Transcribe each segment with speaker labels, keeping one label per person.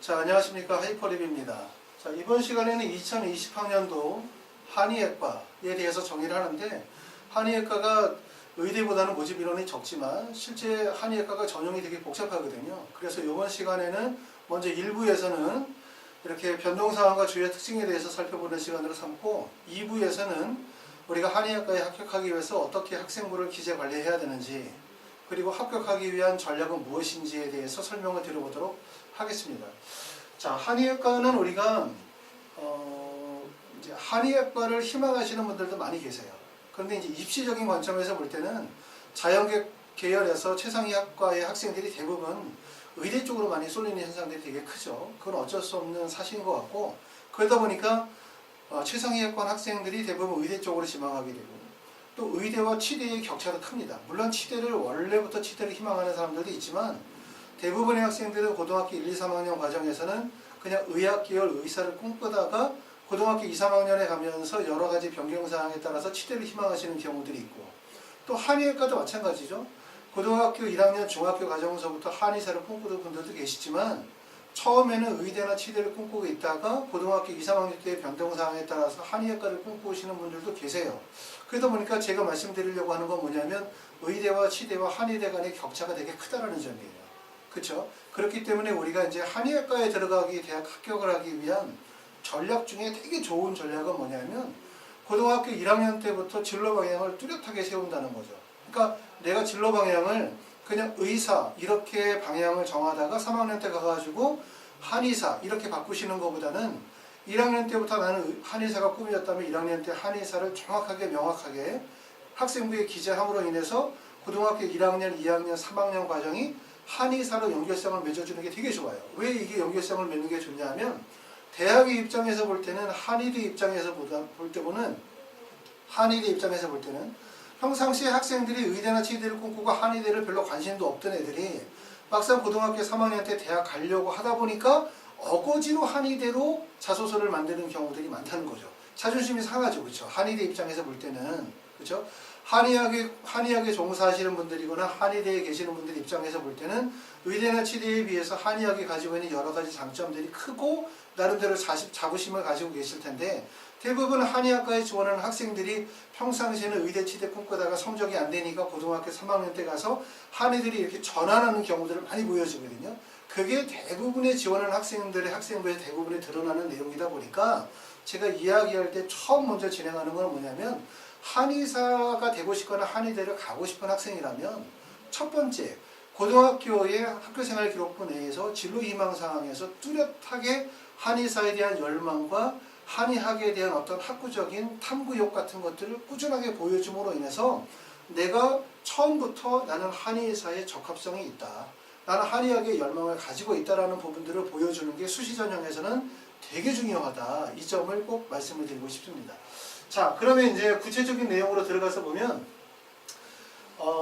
Speaker 1: 자, 안녕하십니까. 하이퍼립입니다. 자, 이번 시간에는 2020학년도 한의학과에 대해서 정의를 하는데, 한의학과가 의대보다는 모집 인원이 적지만 실제 한의학과가 전형이 되게 복잡하거든요. 그래서 이번 시간에는 먼저 1부에서는 이렇게 변동사항과 주요 특징에 대해서 살펴보는 시간으로 삼고, 2부에서는 우리가 한의학과에 합격하기 위해서 어떻게 학생부를 기재 관리해야 되는지, 그리고 합격하기 위한 전략은 무엇인지에 대해서 설명을 드려보도록 하겠습니다. 자, 한의학과는 우리가 이제 한의학과를 희망하시는 분들도 많이 계세요. 그런데 이제 입시적인 관점에서 볼 때는 자연계 계열에서 최상위학과의 학생들이 대부분 의대 쪽으로 많이 쏠리는 현상들이 되게 크죠. 그건 어쩔 수 없는 사실인 것 같고, 그러다 보니까 최상위학과 학생들이 대부분 의대 쪽으로 지망하게 되고, 또 의대와 치대의 격차도 큽니다. 물론 원래부터 치대를 희망하는 사람들도 있지만, 대부분의 학생들은 고등학교 1, 2, 3학년 과정에서는 그냥 의학 계열 의사를 꿈꾸다가 고등학교 2, 3학년에 가면서 여러 가지 변경사항에 따라서 치대를 희망하시는 경우들이 있고, 또 한의학과도 마찬가지죠. 고등학교 1학년 중학교 과정서부터 한의사를 꿈꾸던 분들도 계시지만, 처음에는 의대나 치대를 꿈꾸고 있다가 고등학교 2, 3학년 때의 변동사항에 따라서 한의학과를 꿈꾸시는 분들도 계세요. 그러다 보니까 제가 말씀드리려고 하는 건 뭐냐면, 의대와 치대와 한의대 간의 격차가 되게 크다는 점이에요. 그렇죠? 그렇기 때문에 우리가 이제 한의학과에 들어가기, 대학 합격을 하기 위한 전략 중에 되게 좋은 전략은 뭐냐면, 고등학교 1학년 때부터 진로 방향을 뚜렷하게 세운다는 거죠. 그러니까 내가 진로 방향을 그냥 의사 이렇게 방향을 정하다가 3학년 때 가가지고 한의사 이렇게 바꾸시는 것보다는 1학년 때부터 나는 한의사가 꿈이었다면 1학년 때 한의사를 정확하게 명확하게 학생부에 기재함으로 인해서 고등학교 1학년, 2학년, 3학년 과정이 한의사로 연결성을 맺어주는 게 되게 좋아요. 왜 이게 연결성을 맺는 게 좋냐면, 대학의 입장에서 볼 때는 한의대 입장에서 볼 때는 평상시에 학생들이 의대나 치대를 꿈꾸고 한의대를 별로 관심도 없던 애들이 막상 고등학교 3학년 때 대학 가려고 하다 보니까 어거지로 한의대로 자소서를 만드는 경우들이 많다는 거죠. 자존심이 상하죠. 그렇죠? 한의대 입장에서 볼 때는. 그렇죠? 한의학에 종사하시는 분들이거나 한의대에 계시는 분들 입장에서 볼 때는 의대나 치대에 비해서 한의학이 가지고 있는 여러 가지 장점들이 크고 나름대로 자부심을 가지고 계실 텐데, 대부분 한의학과에 지원하는 학생들이 평상시에는 의대 치대 꿈꾸다가 성적이 안 되니까 고등학교 3학년 때 가서 한의들이 이렇게 전환하는 경우들을 많이 보여주거든요. 그게 대부분의 지원하는 학생들의 학생부에 대부분에 드러나는 내용이다 보니까, 제가 이야기할 때 처음 먼저 진행하는 건 뭐냐면, 한의사가 되고 싶거나 한의대를 가고 싶은 학생이라면 첫 번째, 고등학교의 학교생활 기록부 내에서 진로 희망 사항에서 뚜렷하게 한의사에 대한 열망과 한의학에 대한 어떤 학구적인 탐구욕 같은 것들을 꾸준하게 보여줌으로 인해서 내가 처음부터 나는 한의사에 적합성이 있다, 나는 한의학에 열망을 가지고 있다라는 부분들을 보여주는 게 수시 전형에서는 되게 중요하다. 이 점을 꼭 말씀을 드리고 싶습니다. 자, 그러면 이제 구체적인 내용으로 들어가서 보면,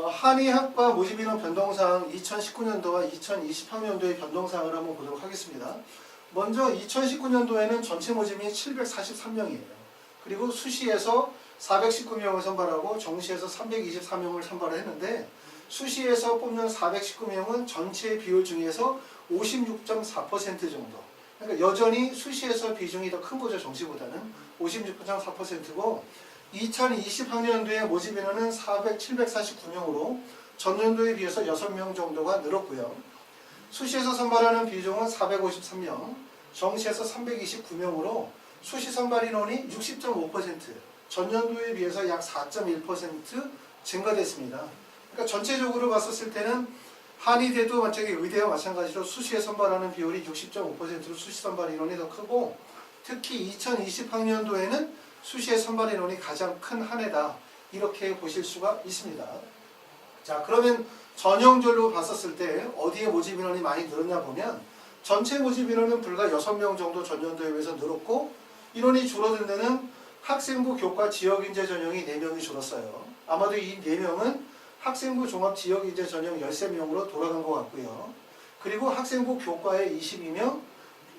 Speaker 1: 한의학과 모집인원 변동사항 2019년도와 2020학년도의 변동사항을 한번 보도록 하겠습니다. 먼저 2019년도에는 전체 모집인이 743명이에요. 그리고 수시에서 419명을 선발하고 정시에서 324명을 선발을 했는데, 수시에서 뽑는 419명은 전체 비율 중에서 56.4% 정도. 그러니까 여전히 수시에서 비중이 더 큰 거죠. 정시보다는 56.4%고, 2020학년도에 모집 인원은 749명으로 전년도에 비해서 6명 정도가 늘었고요. 수시에서 선발하는 비중은 453명, 정시에서 329명으로 수시 선발 인원이 60.5%, 전년도에 비해서 약 4.1% 증가됐습니다. 그러니까 전체적으로 봤었을 때는 한의대도 의대와 마찬가지로 수시에 선발하는 비율이 60.5%로 수시 선발 인원이 더 크고, 특히 2020학년도에는 수시의 선발 인원이 가장 큰 한 해다, 이렇게 보실 수가 있습니다. 자, 그러면 전형적으로 봤었을 때 어디에 모집 인원이 많이 늘었냐 보면, 전체 모집 인원은 불과 6명 정도 전년도에 비해서 늘었고, 인원이 줄어든 데는 학생부 교과 지역인재 전형이 4명이 줄었어요. 아마도 이 4명은 학생부 종합 지역인재 전형 13명으로 돌아간 것 같고요. 그리고 학생부 교과에 22명이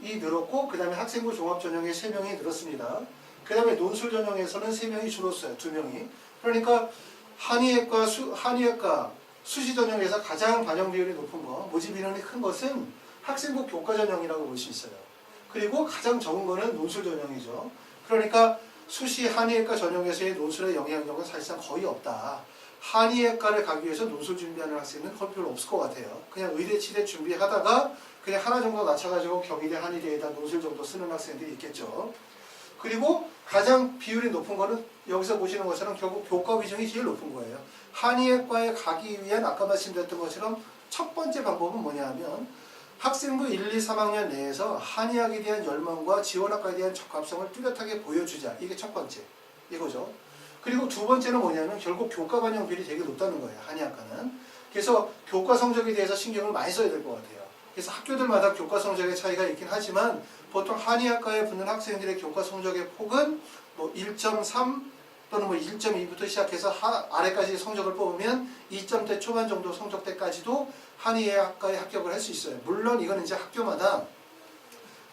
Speaker 1: 늘었고, 그 다음에 학생부 종합 전형에 3명이 늘었습니다. 그 다음에 논술 전형에서는 3명이 줄었어요. 2명이. 그러니까 한의학과 수시 전형에서 가장 반영 비율이 높은 거, 모집 인원이 큰 것은 학생부 교과 전형이라고 볼 수 있어요. 그리고 가장 적은 거는 논술 전형이죠. 그러니까 수시 한의학과 전형에서의 논술의 영향력은 사실상 거의 없다. 한의학과를 가기 위해서 논술 준비하는 학생은 거의 별로 없을 것 같아요. 그냥 의대, 치대 준비하다가 그냥 하나 정도 낮춰가지고 경희대, 한의대에다 논술 정도 쓰는 학생들이 있겠죠. 그리고 가장 비율이 높은 거는 여기서 보시는 것처럼 결국 교과 비중이 제일 높은 거예요. 한의학과에 가기 위한 아까 말씀드렸던 것처럼 첫 번째 방법은 뭐냐 하면 학생부 1, 2, 3학년 내에서 한의학에 대한 열망과 지원학과에 대한 적합성을 뚜렷하게 보여주자. 이게 첫 번째. 이거죠. 그리고 두 번째는 뭐냐면 결국 교과 반영 비율이 되게 높다는 거예요. 한의학과는. 그래서 교과 성적에 대해서 신경을 많이 써야 될 것 같아요. 그래서 학교들마다 교과 성적의 차이가 있긴 하지만 보통 한의학과에 붙는 학생들의 교과 성적의 폭은 뭐 1.3 또는 뭐 1.2부터 시작해서 아래까지 성적을 뽑으면 2점대 초반 정도 성적대까지도 한의학과에 합격을 할 수 있어요. 물론 이건 이제 학교마다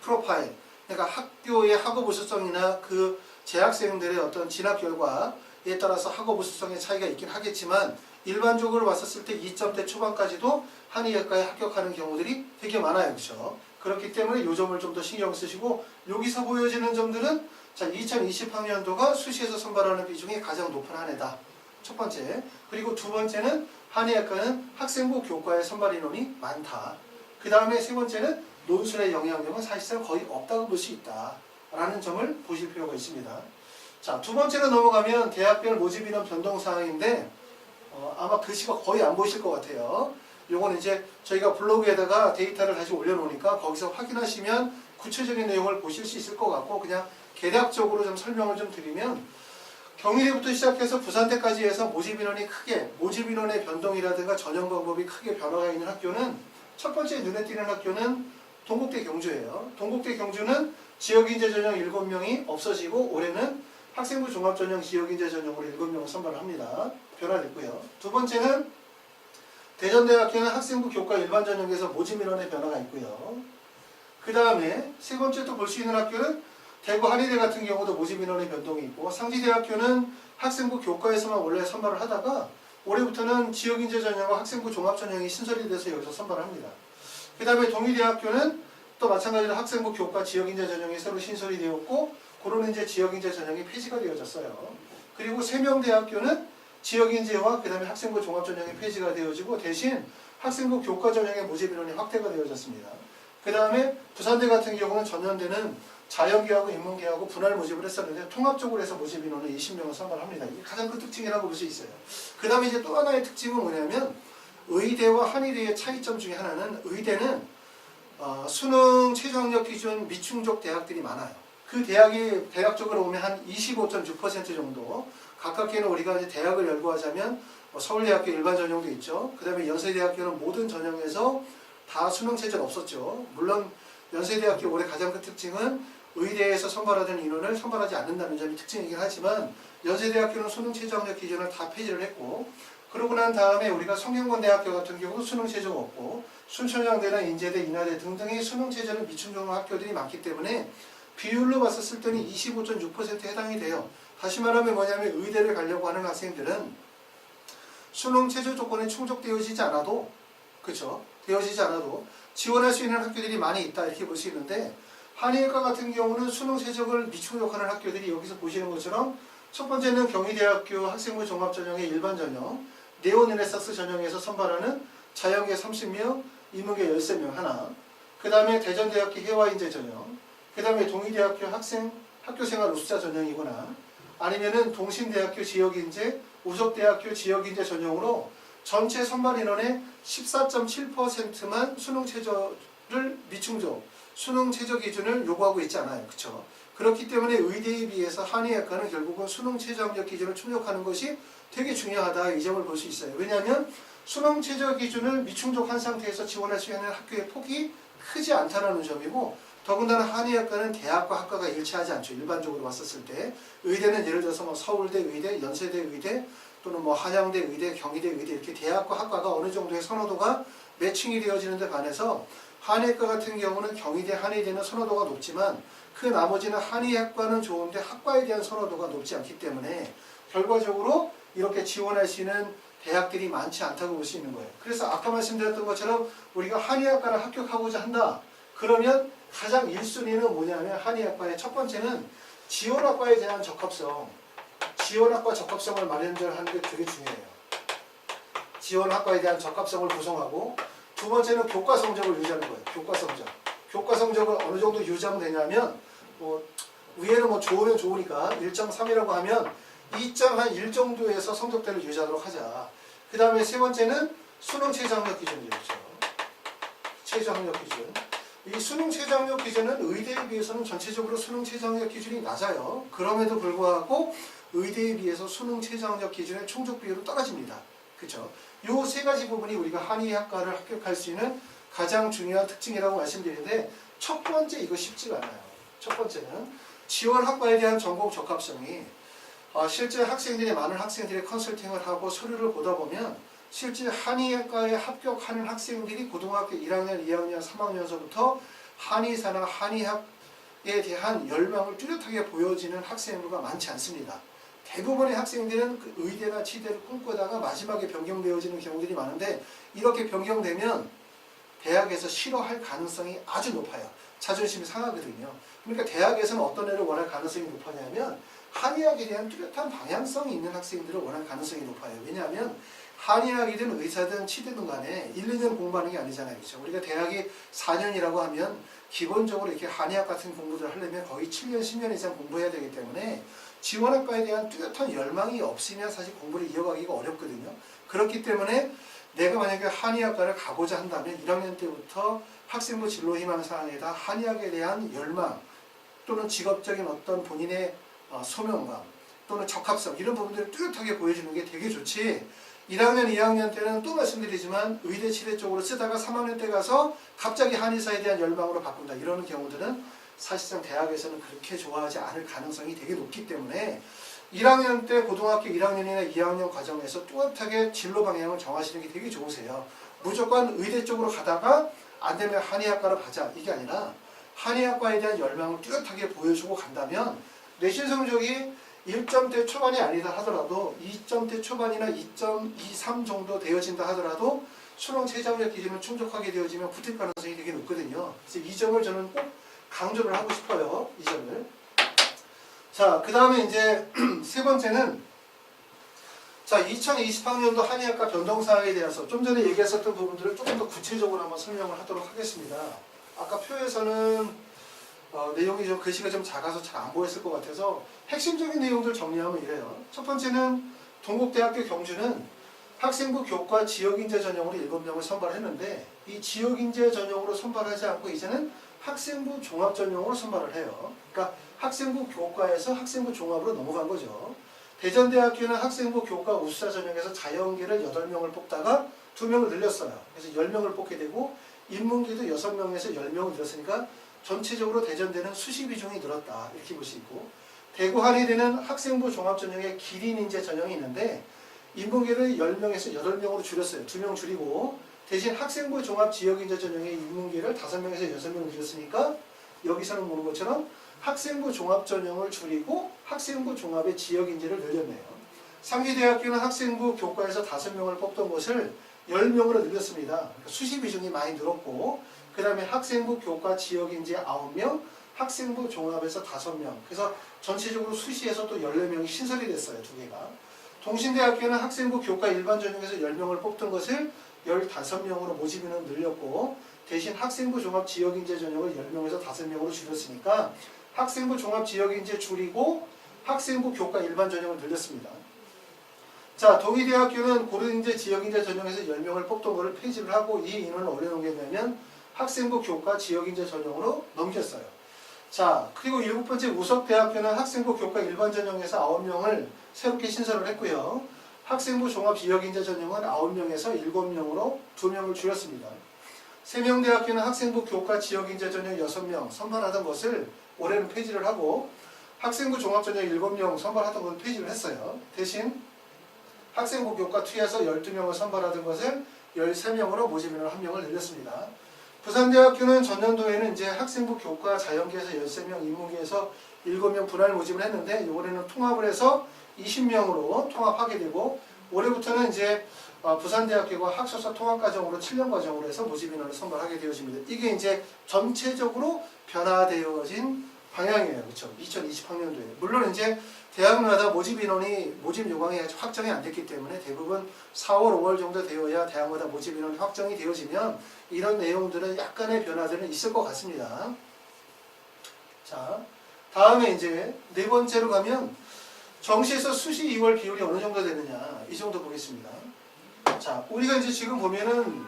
Speaker 1: 프로파일, 그러니까 학교의 학업 우수성이나 그 재학생들의 어떤 진학 결과에 따라서 학업 우수성의 차이가 있긴 하겠지만 일반적으로 봤었을 때 2점대 초반까지도 한의학과에 합격하는 경우들이 되게 많아요. 그렇죠? 그렇기 때문에 이 점을 좀 더 신경 쓰시고 여기서 보여지는 점들은 자, 2020학년도가 수시에서 선발하는 비중이 가장 높은 한 해다. 첫 번째. 그리고 두 번째는 한의학과는 학생부 교과의 선발 인원이 많다. 그 다음에 세 번째는 논술의 영향력은 사실상 거의 없다고 볼 수 있다. 라는 점을 보실 필요가 있습니다. 자, 두 번째로 넘어가면 대학별 모집 인원 변동 사항인데 아마 글씨가 거의 안 보이실 것 같아요. 요건 이제 저희가 블로그에다가 데이터를 다시 올려놓으니까 거기서 확인하시면 구체적인 내용을 보실 수 있을 것 같고 그냥 개략적으로 좀 설명을 좀 드리면 경희대부터 시작해서 부산대까지 해서 모집 인원이 크게 모집 인원의 변동이라든가 전형 방법이 크게 변화가 있는 학교는 첫 번째 눈에 띄는 학교는 동국대 경주예요. 동국대 경주는 지역인재 전형 7명이 없어지고 올해는 학생부 종합전형 지역인재 전형으로 7명을 선발을 합니다. 변화됐고요. 두 번째는 대전대학교는 학생부 교과 일반 전형에서 모집 인원의 변화가 있고요. 그 다음에 세 번째 또 볼 수 있는 학교는 대구 한의대 같은 경우도 모집 인원의 변동이 있고 상지대학교는 학생부 교과에서만 원래 선발을 하다가 올해부터는 지역인재 전형과 학생부 종합전형이 신설이 돼서 여기서 선발을 합니다. 그 다음에 동의대학교는 또 마찬가지로 학생부 교과 지역인재 전형이 새로 신설이 되었고 그로는 이제 지역인재 전형이 폐지가 되어졌어요. 그리고 세명대학교는 지역인재와 그 다음에 학생부 종합전형이 폐지가 되어지고 대신 학생부 교과 전형의 모집 인원이 확대가 되어졌습니다. 그 다음에 부산대 같은 경우는 전년대는 자연계하고 인문계하고 분할 모집을 했었는데 통합적으로 해서 모집 인원은 20명을 선발합니다. 이게 가장 큰 특징이라고 볼 수 있어요. 그 다음에 이제 또 하나의 특징은 뭐냐면 의대와 한의대의 차이점 중에 하나는 의대는 수능 최저학력 기준 미충족 대학들이 많아요. 그 대학이 대략적으로 보면 한 25.6% 정도 가깝게는 우리가 이제 대학을 열거하자면 서울대학교 일반 전형도 있죠. 그 다음에 연세대학교는 모든 전형에서 다 수능 최저가 없었죠. 물론 연세대학교 올해 가장 큰 특징은 의대에서 선발하던 인원을 선발하지 않는다는 점이 특징이긴 하지만 연세대학교는 수능 최저학력 기준을 다 폐지를 했고 그러고 난 다음에 우리가 성균관대학교 같은 경우 수능 최저가 없고 순천향대나 인제대, 인하대 등등의 수능 최저는 미충족 학교들이 많기 때문에 비율로 봤었을 때는 25.6%에 해당이 돼요. 다시 말하면 뭐냐면 의대를 가려고 하는 학생들은 수능 최저 조건에 충족되어지지 않아도 그렇죠? 되어지지 않아도 지원할 수 있는 학교들이 많이 있다 이렇게 볼 수 있는데 한의학과 같은 경우는 수능 최저를 미충족하는 학교들이 여기서 보시는 것처럼 첫 번째는 경희대학교 학생부 종합전형의 일반 전형 네오르네상스 전형에서 선발하는 자연계 30명, 인문계 13명 하나 그 다음에 대전대학교 해와인재 전형 그 다음에 동의대학교 학교생활 우수자 전형이거나 아니면은 동신대학교 지역인재, 우석대학교 지역인재 전형으로 전체 선발 인원의 14.7%만 수능 최저를 미충족, 수능 최저 기준을 요구하고 있지 않아요. 그렇죠? 그렇기 때문에 의대에 비해서 한의학과는 결국은 수능 최저 학력 기준을 충족하는 것이 되게 중요하다 이 점을 볼 수 있어요. 왜냐하면 수능 최저 기준을 미충족한 상태에서 지원할 수 있는 학교의 폭이 크지 않다는 점이고 더군다나 한의학과는 대학과 학과가 일치하지 않죠. 일반적으로 봤었을 때 의대는 예를 들어서 뭐 서울대 의대, 연세대 의대 또는 뭐 한양대 의대, 경희대 의대 이렇게 대학과 학과가 어느 정도의 선호도가 매칭이 되어지는 데 반해서 한의학과 같은 경우는 경희대, 한의대는 선호도가 높지만 그 나머지는 한의학과는 좋은데 학과에 대한 선호도가 높지 않기 때문에 결과적으로 이렇게 지원할 수 있는 대학들이 많지 않다고 볼 수 있는 거예요. 그래서 아까 말씀드렸던 것처럼 우리가 한의학과를 합격하고자 한다. 그러면 가장 1순위는 뭐냐면 한의학과의 첫 번째는 지원학과에 대한 적합성. 지원학과 적합성을 마련하는 게 되게 중요해요. 지원학과에 대한 적합성을 구성하고 두 번째는 교과 성적을 유지하는 거예요. 교과 성적. 교과 성적을 어느 정도 유지하면 되냐면 위에는 뭐 좋으면 좋으니까 1.3이라고 하면 2.1 정도에서 성적대를 유지하도록 하자. 그 다음에 세 번째는 수능 최저 학력 기준이죠. 최저 학력 기준. 이 수능 최저 학력 기준은 의대에 비해서는 전체적으로 수능 최저 학력 기준이 낮아요. 그럼에도 불구하고 의대에 비해서 수능 최저 학력 기준의 충족 비율은 떨어집니다. 그렇죠? 요 세 가지 부분이 우리가 한의학과를 합격할 수 있는 가장 중요한 특징이라고 말씀드리는데 첫 번째 이거 쉽지가 않아요. 첫 번째는 지원학과에 대한 전공 적합성이 실제 많은 학생들이 컨설팅을 하고 서류를 보다 보면 실제 한의학과에 합격하는 학생들이 고등학교 1학년, 2학년, 3학년서부터 한의사나 한의학에 대한 열망을 뚜렷하게 보여지는 학생들과 많지 않습니다. 대부분의 학생들은 그 의대나 치대를 꿈꾸다가 마지막에 변경되어지는 경우들이 많은데 이렇게 변경되면 대학에서 싫어할 가능성이 아주 높아요. 자존심이 상하거든요. 그러니까 대학에서는 어떤 애를 원할 가능성이 높으냐면 한의학에 대한 뚜렷한 방향성이 있는 학생들을 원할 가능성이 높아요. 왜냐하면 한의학이든 의사든 치대든 간에 1, 2년 공부하는 게 아니잖아요. 그렇죠? 우리가 대학이 4년이라고 하면 기본적으로 이렇게 한의학 같은 공부를 하려면 거의 7년, 10년 이상 공부해야 되기 때문에 지원학과에 대한 뚜렷한 열망이 없으면 사실 공부를 이어가기가 어렵거든요. 그렇기 때문에 내가 만약에 한의학과를 가고자 한다면 1학년 때부터 학생부 진로 희망 사항에다 한의학에 대한 열망 또는 직업적인 어떤 본인의 소명감 또는 적합성 이런 부분들을 뚜렷하게 보여주는 게 되게 좋지. 1학년, 2학년 때는 또 말씀드리지만 의대, 치대 쪽으로 쓰다가 3학년 때 가서 갑자기 한의사에 대한 열망으로 바꾼다. 이러는 경우들은 사실상 대학에서는 그렇게 좋아하지 않을 가능성이 되게 높기 때문에 1학년 때 고등학교 1학년이나 2학년 과정에서 뚜렷하게 진로 방향을 정하시는 게 되게 좋으세요. 무조건 의대 쪽으로 가다가 안 되면 한의학과로 가자. 이게 아니라 한의학과에 대한 열망을 뚜렷하게 보여주고 간다면 내신 성적이 1점대 초반이 아니다 하더라도 2점대 초반이나 2.23 정도 되어진다 하더라도 수능 최저 학력 기준을 충족하게 되어지면 붙을 가능성이 되게 높거든요. 그래서 이 점을 저는 꼭 강조를 하고 싶어요. 이 점을. 자, 그 다음에 이제 세 번째는 자, 2020학년도 한의학과 변동사항에 대해서 좀 전에 얘기했었던 부분들을 조금 더 구체적으로 한번 설명을 하도록 하겠습니다. 아까 표에서는 내용이 좀 글씨가 좀 작아서 잘 안 보였을 것 같아서 핵심적인 내용들 정리하면 이래요. 첫 번째는 동국대학교 경주는 학생부 교과 지역인재 전형으로 7명을 선발했는데 이 지역인재 전형으로 선발하지 않고 이제는 학생부 종합 전형으로 선발을 해요. 그러니까 학생부 교과에서 학생부 종합으로 넘어간 거죠. 대전대학교는 학생부 교과 우수자 전형에서 자연계를 8명을 뽑다가 2명을 늘렸어요. 그래서 10명을 뽑게 되고 인문계도 6명에서 10명을 늘렸으니까 전체적으로 대전대는 수시 비중이 늘었다. 이렇게 볼 수 있고 대구 한의대는 학생부 종합 전형에 기린인재 전형이 있는데 인문계를 10명에서 8명으로 줄였어요. 2명 줄이고 대신 학생부 종합 지역인재 전형의 인문계를 5명에서 6명을 줄였으니까 여기서는 보는 것처럼 학생부 종합 전형을 줄이고 학생부 종합의 지역인재를 늘렸네요. 상지대학교는 학생부 교과에서 5명을 뽑던 것을 10명으로 늘렸습니다. 그러니까 수시 비중이 많이 늘었고 그 다음에 학생부 교과 지역인재 9명, 학생부 종합에서 5명. 그래서 전체적으로 수시에서 또 14명이 신설이 됐어요. 2개가. 동신대학교는 학생부 교과 일반 전형에서 10명을 뽑던 것을 15명으로 모집인을 늘렸고 대신 학생부 종합 지역인재 전형을 10명에서 5명으로 줄였으니까 학생부 종합 지역인재 줄이고 학생부 교과 일반 전형을 늘렸습니다. 자, 동의대학교는 고려인재 지역인재 전형에서 10명을 뽑던 것을 폐지를 하고 이 인원을 올려놓게 학생부 교과 지역인재 전형으로 넘겼어요. 자, 그리고 7번째 우석대학교는 학생부 교과 일반 전형에서 9명을 새롭게 신설을 했고요. 학생부 종합 지역인재 전형은 9명에서 7명으로 2명을 줄였습니다. 세명대학교는 학생부 교과 지역인재 전형 6명 선발하던 것을 올해는 폐지를 하고 학생부 종합 전형 7명 선발하던 것을 폐지를 했어요. 대신 학생부 교과 2에서 12명을 선발하던 것을 13명으로 모집인을 1명을 늘렸습니다. 부산대학교는 전년도에는 이제 학생부 교과 자연계에서 13명, 인문계에서 7명 분할 모집을 했는데 이번에는 통합을 해서 20명으로 통합하게 되고 올해부터는 이제 부산대학교가 학술사 통합과정으로 7년 과정으로 해서 모집 인원을 선발하게 되어집니다. 이게 이제 전체적으로 변화되어진 방향이에요. 그렇죠? 2020학년도에. 물론 이제 대학마다 모집 인원이 모집 요강이 아직 확정이 안 됐기 때문에 대부분 4월, 5월 정도 되어야 대학마다 모집 인원이 확정이 되어지면 이런 내용들은 약간의 변화들은 있을 것 같습니다. 자, 다음에 이제 네 번째로 가면 정시에서 수시 2월 비율이 어느 정도 되느냐 이 정도 보겠습니다. 자, 우리가 이제 지금 보면은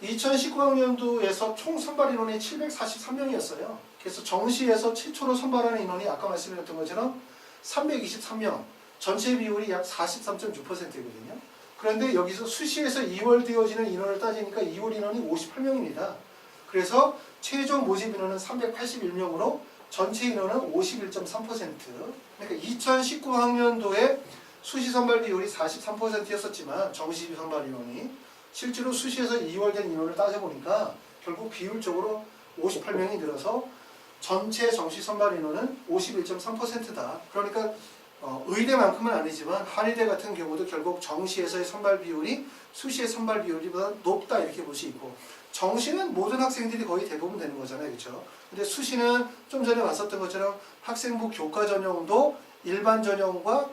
Speaker 1: 2019학년도에서 총 선발 인원이 743명이었어요. 그래서 정시에서 최초로 선발하는 인원이 아까 말씀드렸던 것처럼 323명, 전체 비율이 약 43.6%거든요. 그런데 여기서 수시에서 2월 되어지는 인원을 따지니까 2월 인원이 58명입니다. 그래서 최종 모집 인원은 381명으로 전체 인원은 51.3%. 그러니까 2019학년도에 수시 선발 비율이 43%였었지만 정시 선발 인원이 실제로 수시에서 2월 된 인원을 따져보니까 결국 비율적으로 58명이 늘어서 전체 정시 선발 인원은 51.3%다. 그러니까 의대만큼은 아니지만 한의대 같은 경우도 결국 정시에서의 선발 비율이 수시의 선발 비율보다 높다 이렇게 볼 수 있고 정시는 모든 학생들이 거의 대부분 되는 거잖아요. 그렇죠? 근데 수시는 좀 전에 봤었던 것처럼 학생부 교과 전형도 일반 전형과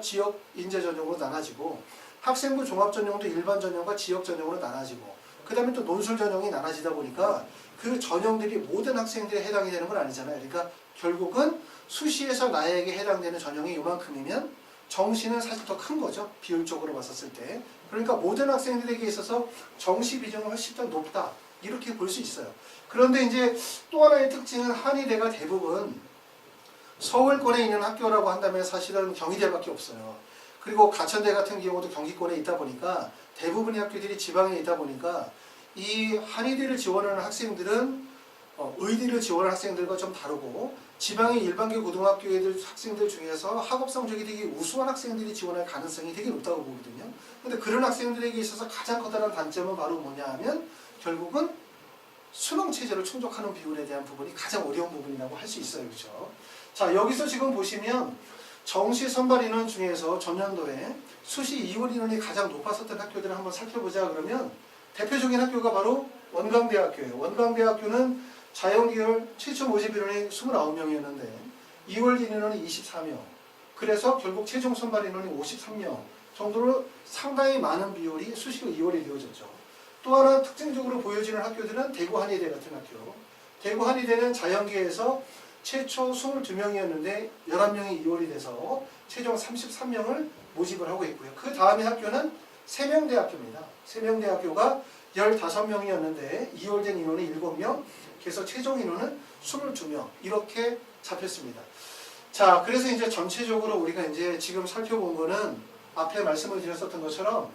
Speaker 1: 지역 인재 전형으로 나눠지고 학생부 종합 전형도 일반 전형과 지역 전형으로 나눠지고 그 다음에 또 논술 전형이 나눠지다 보니까 그 전형들이 모든 학생들에 해당이 되는 건 아니잖아요. 그러니까 결국은 수시에서 나에게 해당되는 전형이 이만큼이면 정시는 사실 더 큰 거죠. 비율적으로 봤었을 때. 그러니까 모든 학생들에게 있어서 정시 비중은 훨씬 더 높다. 이렇게 볼 수 있어요. 그런데 이제 또 하나의 특징은 한의대가 대부분 서울권에 있는 학교라고 한다면 사실은 경희대밖에 없어요. 그리고 가천대 같은 경우도 경기권에 있다 보니까 대부분의 학교들이 지방에 있다 보니까 이 한의대를 지원하는 학생들은 의대를 지원하는 학생들과 좀 다르고 지방의 일반계 고등학교의 학생들 중에서 학업 성적이 되게 우수한 학생들이 지원할 가능성이 되게 높다고 보거든요. 근데 그런 학생들에게 있어서 가장 커다란 단점은 바로 뭐냐 하면 결국은 수능 체제를 충족하는 비율에 대한 부분이 가장 어려운 부분이라고 할 수 있어요. 그렇죠? 자, 여기서 지금 보시면 정시 선발 인원 중에서 전년도에 수시 2월 인원이 가장 높았었던 학교들을 한번 살펴보자 그러면 대표적인 학교가 바로 원광대학교예요. 원광대학교는 자연계열 최초 모집 인원이 29명이었는데 2월 인원이 24명. 그래서 결국 최종 선발 인원이 53명 정도로 상당히 많은 비율이 수시로 2월에 이루어졌죠. 또 하나 특징적으로 보여지는 학교들은 대구 한의대 같은 학교. 대구 한의대는 자연계에서 최초 22명이었는데 11명이 2월이 돼서 최종 33명을 모집을 하고 있고요. 그 다음에 학교는 세명대학교입니다. 세명대학교가 15명이었는데 2월 된 인원이 7명, 그래서 최종 인원은 22명 이렇게 잡혔습니다. 자, 그래서 이제 전체적으로 우리가 이제 지금 살펴본 거는 앞에 말씀을 드렸었던 것처럼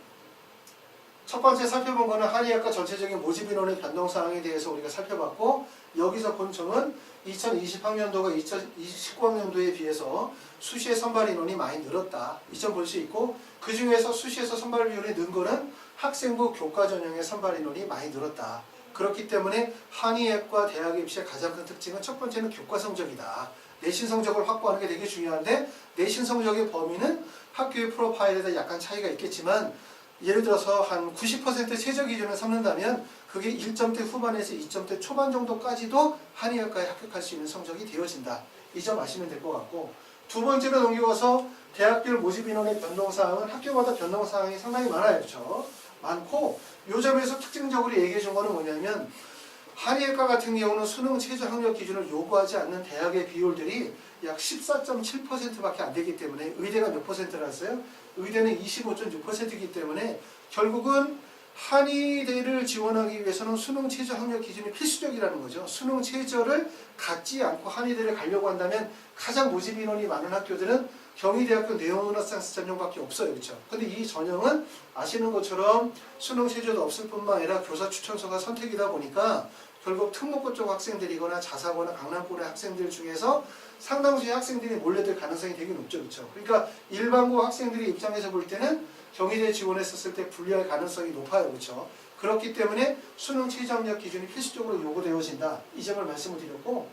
Speaker 1: 첫 번째 살펴본 거는 한의학과 전체적인 모집 인원의 변동 사항에 대해서 우리가 살펴봤고 여기서 본 점은 2020학년도가 2019학년도에 비해서 수시의 선발 인원이 많이 늘었다. 이 점 볼 수 있고 그 중에서 수시에서 선발 비율이 는 거는 학생부 교과 전형의 선발 인원이 많이 늘었다. 그렇기 때문에 한의학과 대학 입시의 가장 큰 특징은 첫 번째는 교과 성적이다. 내신 성적을 확보하는 게 되게 중요한데 내신 성적의 범위는 학교의 프로파일에 따라 약간 차이가 있겠지만 예를 들어서 한 90% 최저 기준을 삼는다면 그게 1점대 후반에서 2점대 초반 정도까지도 한의학과에 합격할 수 있는 성적이 되어진다. 이 점 아시면 될 것 같고 두 번째로 넘겨와서 대학별 모집 인원의 변동사항은 학교마다 변동사항이 상당히 많아요. 그렇죠? 많고 이 점에서 특징적으로 얘기해 준 거는 뭐냐면 한의학과 같은 경우는 수능 최저 학력 기준을 요구하지 않는 대학의 비율들이 약 14.7%밖에 안 되기 때문에 의대가 몇 %랐어요? 의대는 25.6%이기 때문에 결국은 한의대를 지원하기 위해서는 수능 최저 학력 기준이 필수적이라는 거죠. 수능 최저를 갖지 않고 한의대를 가려고 한다면 가장 모집 인원이 많은 학교들은 경희대학교 네오너스사이언스 전형밖에 없어요. 그렇죠? 근데 이 전형은 아시는 것처럼 수능 최저도 없을 뿐만 아니라 교사 추천서가 선택이다 보니까 결국 특목고 쪽 학생들이거나 자사고나 강남권의 학생들 중에서 상당수의 학생들이 몰려들 가능성이 되게 높죠. 그렇죠? 그러니까 일반고 학생들의 입장에서 볼 때는 경희대 지원했었을 때 불리할 가능성이 높아요. 그렇죠? 그렇기 때문에 수능 최저 학력 기준이 필수적으로 요구되어진다. 이 점을 말씀을 드렸고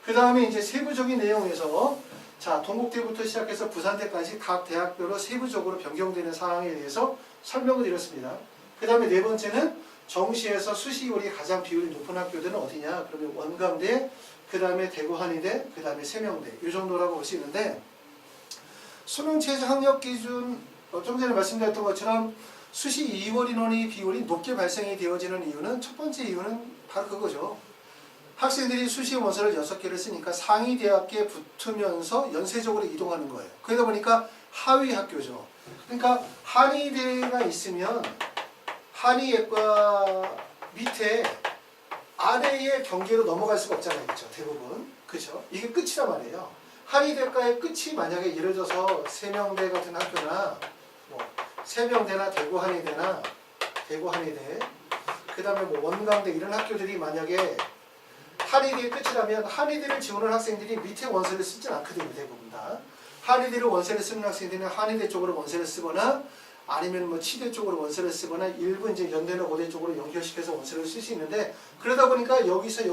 Speaker 1: 그 다음에 이제 세부적인 내용에서 자, 동국대부터 시작해서 부산대까지 각 대학별로 세부적으로 변경되는 사항에 대해서 설명을 드렸습니다. 그 다음에 네 번째는 정시에서 수시율이 가장 비율이 높은 학교들은 어디냐? 그러면 원광대, 그 다음에 대구 한의대, 그 다음에 세명대 이 정도라고 볼 수 있는데 수능 최저 학력 기준 좀 전에 말씀드렸던 것처럼 수시 2월 인원의 비율이 높게 발생이 되어지는 이유는 첫 번째 이유는 바로 그거죠. 학생들이 수시 원서를 6개를 쓰니까 상위 대학에 붙으면서 연쇄적으로 이동하는 거예요. 그러다 보니까 하위 학교죠. 그러니까 한의대가 있으면 한의예과 밑에 아래의 경계로 넘어갈 수가 없잖아요. 그렇죠? 대부분. 그렇죠? 이게 끝이란 말이에요. 한의대과의 끝이 만약에 예를 들어서 세명대 같은 학교나 뭐 세명대나 대구 한의대나 대구 한의대 그 다음에 뭐 원광대 이런 학교들이 만약에 한의대의 끝이라면 한의대를 지원하는 학생들이 밑에 원서를 쓰진 않거든요. 대부분 다. 한의대를 원서를 쓰는 학생들은 한의대 쪽으로 원서를 쓰거나 아니면 뭐 치대 쪽으로 원서를 쓰거나 일부 이제 연대나 고대 쪽으로 연결시켜서 원서를 쓸 수 있는데 그러다 보니까 여기서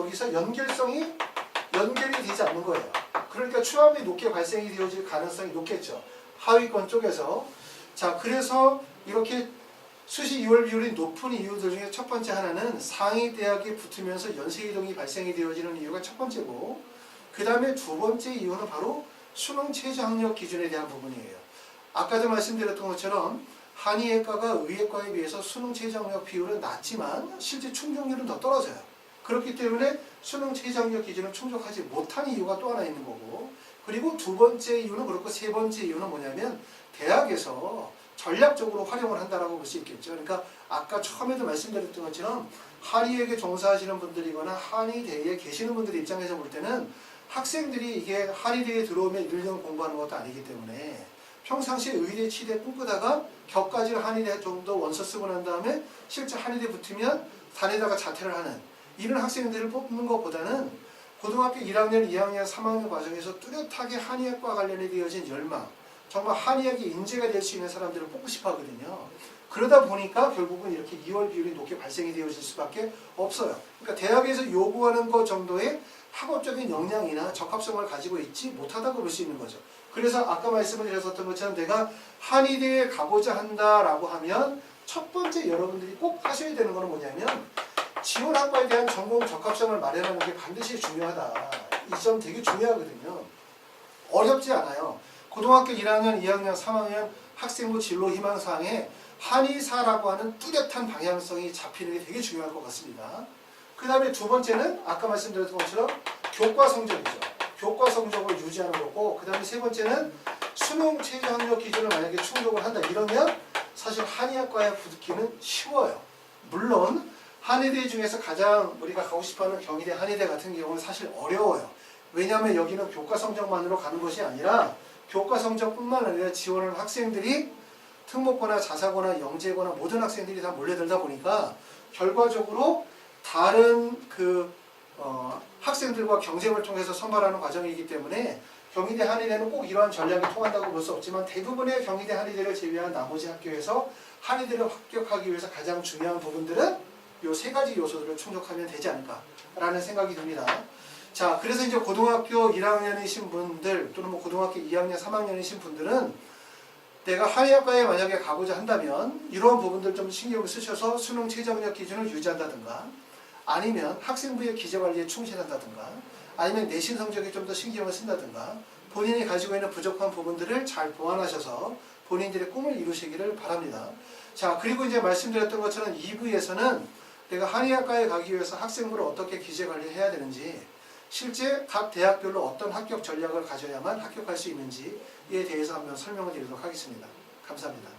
Speaker 1: 연결이 되지 않는 거예요. 그러니까 추함이 높게 발생이 되어질 가능성이 높겠죠. 하위권 쪽에서. 자, 그래서 이렇게 수시 2월 비율이 높은 이유들 중에 첫 번째 하나는 상위 대학에 붙으면서 연쇄 이동이 발생이 되어지는 이유가 첫 번째고 그 다음에 두 번째 이유는 바로 수능 최저 학력 기준에 대한 부분이에요. 아까도 말씀드렸던 것처럼 한의예과가 의예과에 비해서 수능 최저 학력 비율은 낮지만 실제 충족률은 더 떨어져요. 그렇기 때문에 수능 최저 학력 기준을 충족하지 못한 이유가 또 하나 있는 거고 그리고 두 번째 이유는 그렇고 세 번째 이유는 뭐냐면 대학에서 전략적으로 활용을 한다라고 볼 수 있겠죠. 그러니까 아까 처음에도 말씀드렸던 것처럼 한의학에 종사하시는 분들이거나 한의대에 계시는 분들 입장에서 볼 때는 학생들이 이게 한의대에 들어오면 1년 공부하는 것도 아니기 때문에 평상시에 의대, 치대 꿈꾸다가 격까지 한의대 정도 원서 쓰고 난 다음에 실제 한의대 붙으면 다니다가 자퇴를 하는 이런 학생들을 뽑는 것보다는 고등학교 1학년, 2학년, 3학년 과정에서 뚜렷하게 한의학과 관련해 되어진 열망 정말 한의학이 인재가 될 수 있는 사람들을 뽑고 싶어 하거든요. 그러다 보니까 결국은 이렇게 2월 비율이 높게 발생이 되어질 수밖에 없어요. 그러니까 대학에서 요구하는 것 정도의 학업적인 역량이나 적합성을 가지고 있지 못하다고 볼 수 있는 거죠. 그래서 아까 말씀을 드렸었던 것처럼 내가 한의대에 가고자 한다라고 하면 첫 번째 여러분들이 꼭 하셔야 되는 것은 뭐냐면 지원 학과에 대한 전공 적합성을 마련하는 게 반드시 중요하다. 이 점 되게 중요하거든요. 어렵지 않아요. 고등학교 1학년, 2학년, 3학년 학생부 진로 희망사항에 한의사라고 하는 뚜렷한 방향성이 잡히는 게 되게 중요할 것 같습니다. 그 다음에 두 번째는 아까 말씀드렸던 것처럼 교과 성적이죠. 교과 성적을 유지하는 거고 그 다음에 세 번째는 수능 최저 학력 기준을 만약에 충족을 한다 이러면 사실 한의학과에 붙기는 쉬워요. 물론 한의대 중에서 가장 우리가 가고 싶어하는 경희대 한의대 같은 경우는 사실 어려워요. 왜냐하면 여기는 교과 성적만으로 가는 것이 아니라 교과 성적뿐만 아니라 지원하는 학생들이 특목고나 자사고나 영재고나 모든 학생들이 다 몰려들다 보니까 결과적으로 다른 학생들과 경쟁을 통해서 선발하는 과정이기 때문에 경희대 한의대는 꼭 이러한 전략이 통한다고 볼 수 없지만 대부분의 경희대 한의대를 제외한 나머지 학교에서 한의대를 합격하기 위해서 가장 중요한 부분들은 이 세 가지 요소들을 충족하면 되지 않을까라는 생각이 듭니다. 자, 그래서 이제 고등학교 1학년이신 분들 또는 뭐 고등학교 2학년, 3학년이신 분들은 내가 한의학과에 만약에 가고자 한다면 이러한 부분들 좀 신경을 쓰셔서 수능 최저 학력 기준을 유지한다든가 아니면 학생부의 기재관리에 충실한다든가 아니면 내신 성적에 좀 더 신경을 쓴다든가 본인이 가지고 있는 부족한 부분들을 잘 보완하셔서 본인들의 꿈을 이루시기를 바랍니다. 자, 그리고 이제 말씀드렸던 것처럼 2부에서는 내가 한의학과에 가기 위해서 학생부를 어떻게 기재관리해야 되는지 실제 각 대학별로 어떤 합격 전략을 가져야만 합격할 수 있는지에 대해서 한번 설명을 드리도록 하겠습니다. 감사합니다.